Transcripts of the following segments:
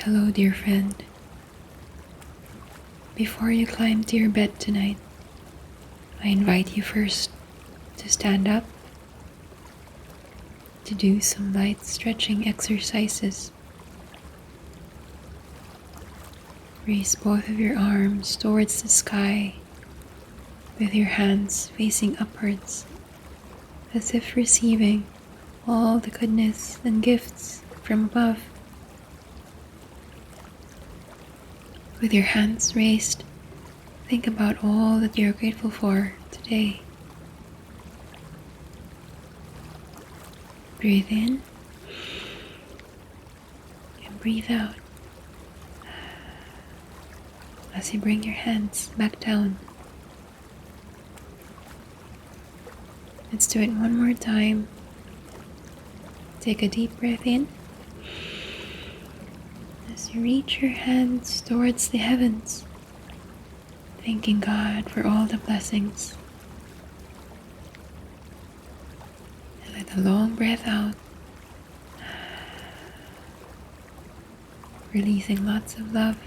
Hello, dear friend. Before you climb to your bed tonight, I invite you first to stand up, to do some light stretching exercises. Raise both of your arms towards the sky with your hands facing upwards, as if receiving all the goodness and gifts from above. With your hands raised, think about all that you're grateful for today. Breathe in and breathe out as you bring your hands back down. Let's do it one more time. Take a deep breath in as you reach your hands towards the heavens, thanking God for all the blessings. And let a long breath out, releasing lots of love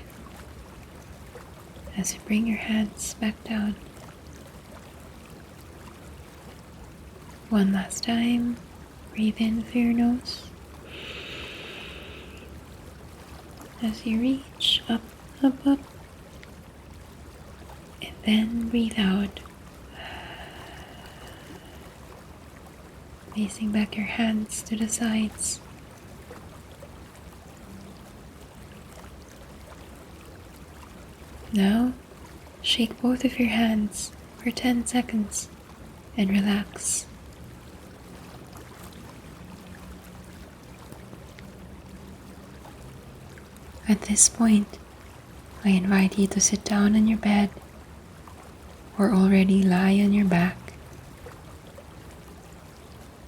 as you bring your hands back down. One last time, breathe in through your nose as you reach up, up, up, and then breathe out, placing back your hands to the sides. Now, shake both of your hands for 10 seconds and relax. At this point, I invite you to sit down on your bed or already lie on your back.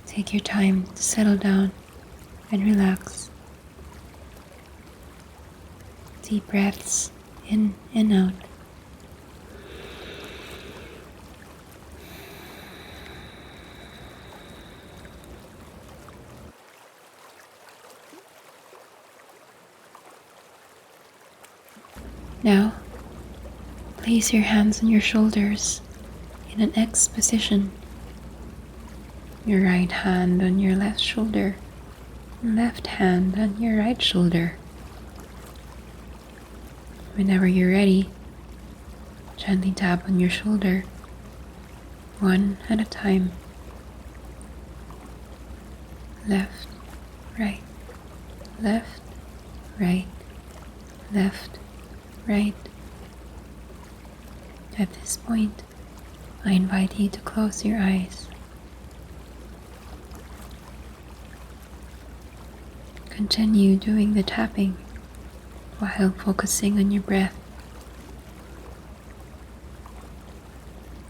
Take your time to settle down and relax. Deep breaths in and out. Now, place your hands on your shoulders in an X position. Your right hand on your left shoulder, left hand on your right shoulder. Whenever you're ready, gently tap on your shoulder, one at a time. Left, right, left, right, left, right. At this point, I invite you to close your eyes. Continue doing the tapping while focusing on your breath.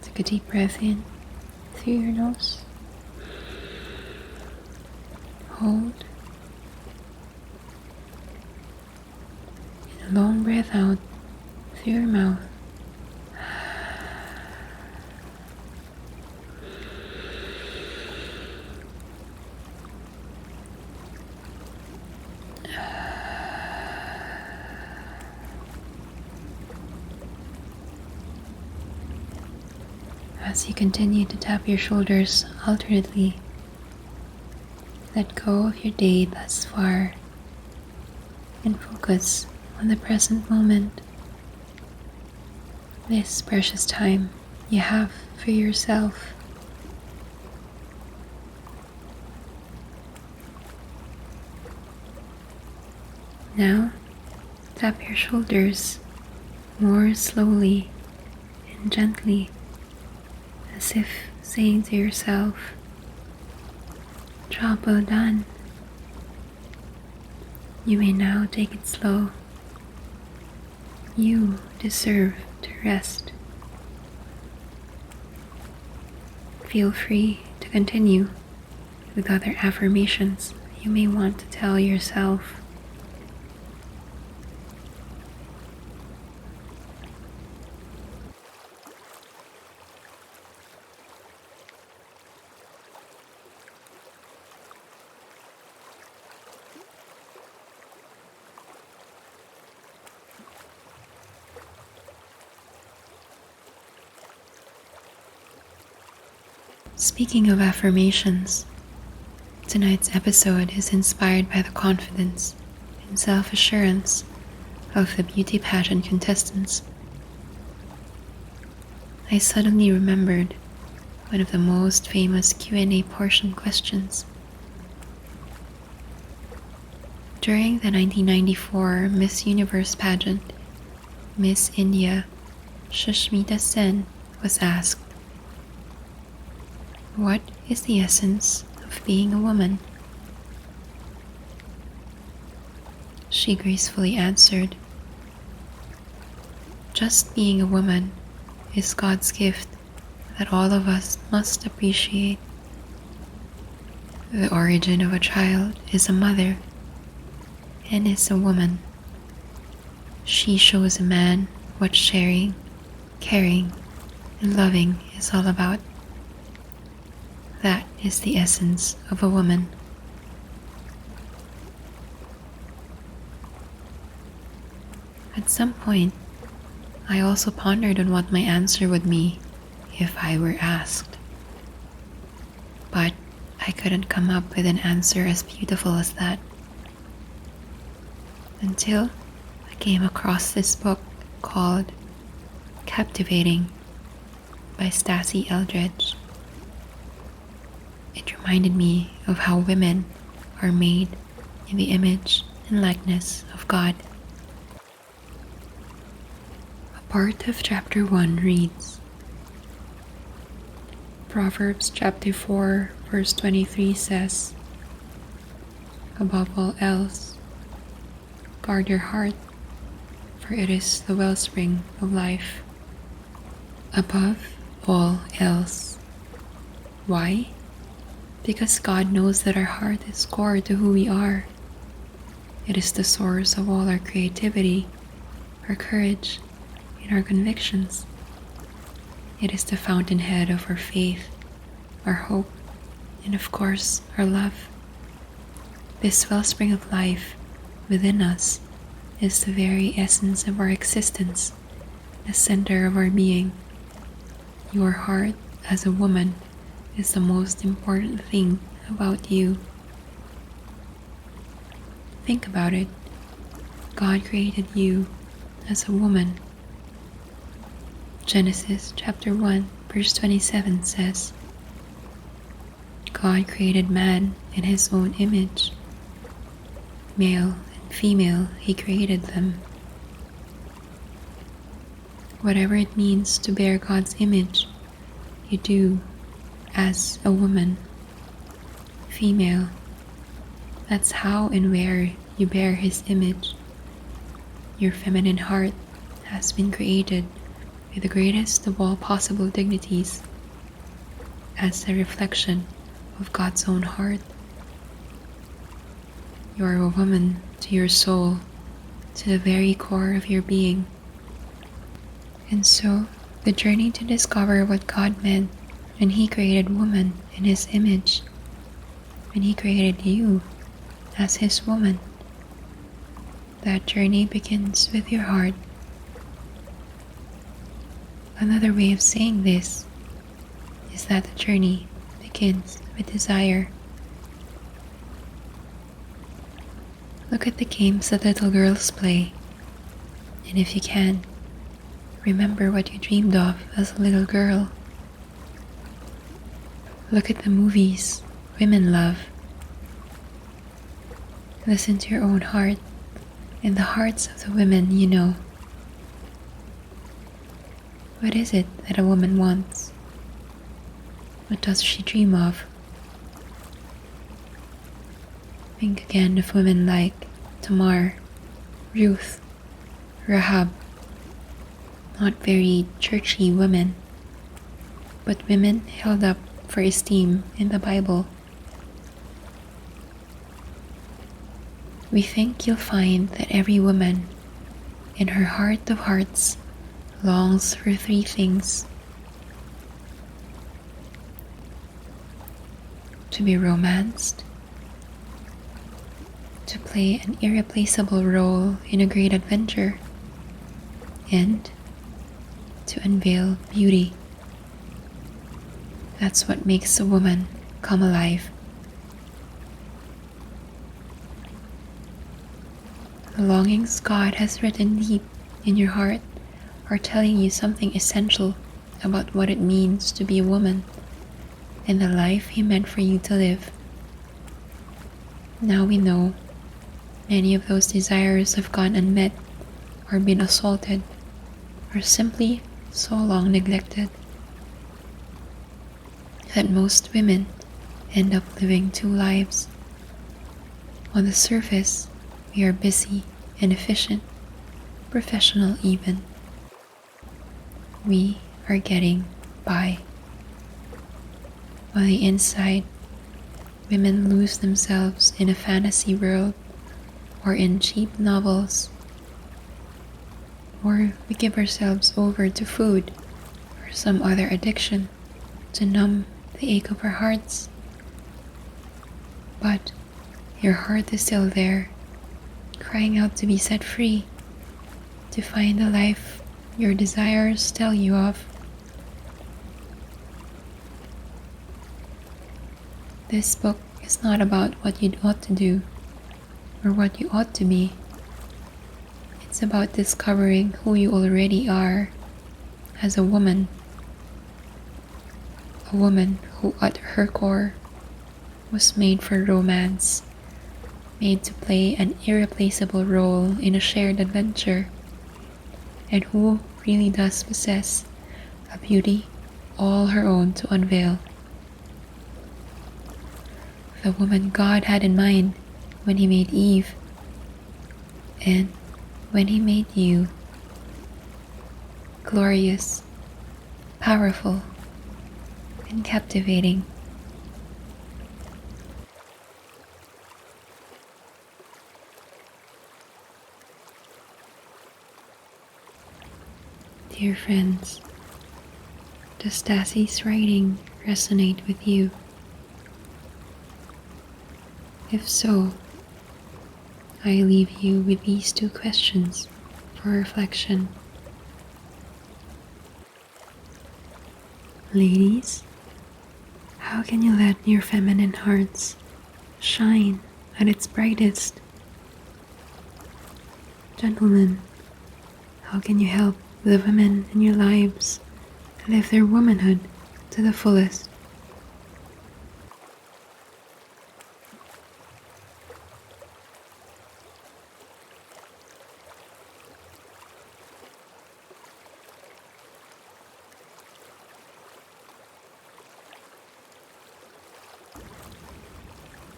Take a deep breath in through your nose. Hold. And a long breath out through your mouth. As you continue to tap your shoulders alternately, let go of your day thus far and focus on the present moment. This precious time you have for yourself. Now, tap your shoulders more slowly and gently, as if saying to yourself, "Job well done." You may now take it slow. You deserve to rest. Feel free to continue with other affirmations you may want to tell yourself. Speaking of affirmations, tonight's episode is inspired by the confidence and self-assurance of the beauty pageant contestants. I suddenly remembered one of the most famous Q&A portion questions. During the 1994 Miss Universe pageant, Miss India Sushmita Sen was asked, "What is the essence of being a woman?" She gracefully answered, "Just being a woman is God's gift that all of us must appreciate. The origin of a child is a mother and is a woman. She shows a man what sharing, caring, and loving is all about. That is the essence of a woman." At some point, I also pondered on what my answer would be if I were asked. But I couldn't come up with an answer as beautiful as that. Until I came across this book called Captivating by Stasi Eldredge. It reminded me of how women are made in the image and likeness of God. A part of chapter 1 reads, Proverbs chapter 4 verse 23 says, "Above all else, guard your heart, for it is the wellspring of life." Above all else. Why? Because God knows that our heart is core to who we are. It is the source of all our creativity, our courage, and our convictions. It is the fountainhead of our faith, our hope, and of course, our love. This wellspring of life within us is the very essence of our existence, the center of our being. Your heart as a woman is the most important thing about you. Think about it. God created you as a woman. Genesis chapter 1 verse 27 says, God created man in his own image. Male and female, he created them. Whatever it means to bear God's image, you do as a woman. Female, that's how and where you bear his image. Your feminine heart has been created with the greatest of all possible dignities as a reflection of God's own heart. You are a woman to your soul, to the very core of your being. And so, the journey to discover what God meant when He created woman in His image, when He created you as His woman, that journey begins with your heart. Another way of saying this is that the journey begins with desire. Look at the games that little girls play, and if you can, remember what you dreamed of as a little girl. Look at the movies women love. Listen to your own heart and the hearts of the women you know. What is it that a woman wants? What does she dream of? Think again of women like Tamar, Ruth, Rahab. Not very churchy women, but women held up for esteem in the Bible. We think you'll find that every woman, in her heart of hearts, longs for three things: to be romanced, to play an irreplaceable role in a great adventure, and to unveil beauty. That's what makes a woman come alive. The longings God has written deep in your heart are telling you something essential about what it means to be a woman and the life He meant for you to live. Now we know many of those desires have gone unmet or been assaulted or simply so long neglected that most women end up living two lives. On the surface, we are busy and efficient, professional even. We are getting by. On the inside, women lose themselves in a fantasy world or in cheap novels. Or we give ourselves over to food or some other addiction to numb the ache of our hearts. But your heart is still there, crying out to be set free, to find the life your desires tell you of. This book is not about what you ought to do or what you ought to be. It's about discovering who you already are as a woman who at her core was made for romance, made to play an irreplaceable role in a shared adventure, and who really does possess a beauty all her own to unveil. The woman God had in mind when He made Eve, and when He made you. Glorious, powerful, and captivating. Dear friends, does Stassi's writing resonate with you? If so, I leave you with these two questions for reflection. Ladies, how can you let your feminine hearts shine at its brightest? Gentlemen, how can you help the women in your lives live their womanhood to the fullest?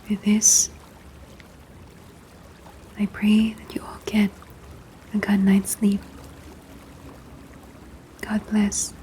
With this, I pray that you all get a good night's sleep. God bless.